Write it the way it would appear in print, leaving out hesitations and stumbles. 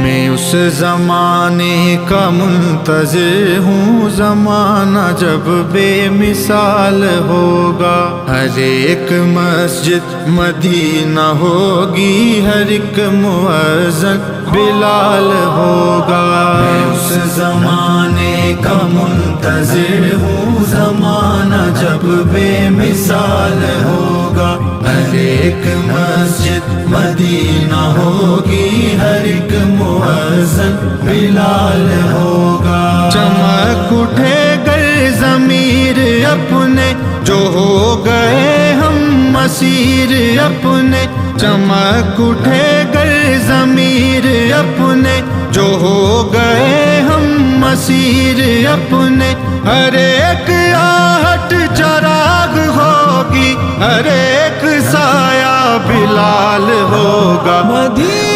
میں اس زمانے کا منتظر ہوں، زمانہ جب بے مثال ہوگا۔ ہر ایک مسجد مدینہ ہوگی، ہر ایک مؤذن بلال ہوگا۔ میں اس زمانے کا منتظر ہوں، زمانہ جب بے مثال ہوگا۔ ہر ایک مسجد مدینہ ہوگی، ہر ایک مؤذن بلال ہوگا۔ چمک اٹھے گئے ضمیر اپنے، جو ہو گئے ہم مسیر اپنے۔ چمک اٹھے گئے ضمیر اپنے، جو ہو گئے ہم مسیر اپنے۔ ہر ایک آہٹ چراغ ہوگی، ہر ایک سایہ بلال ہوگا۔ مدینہ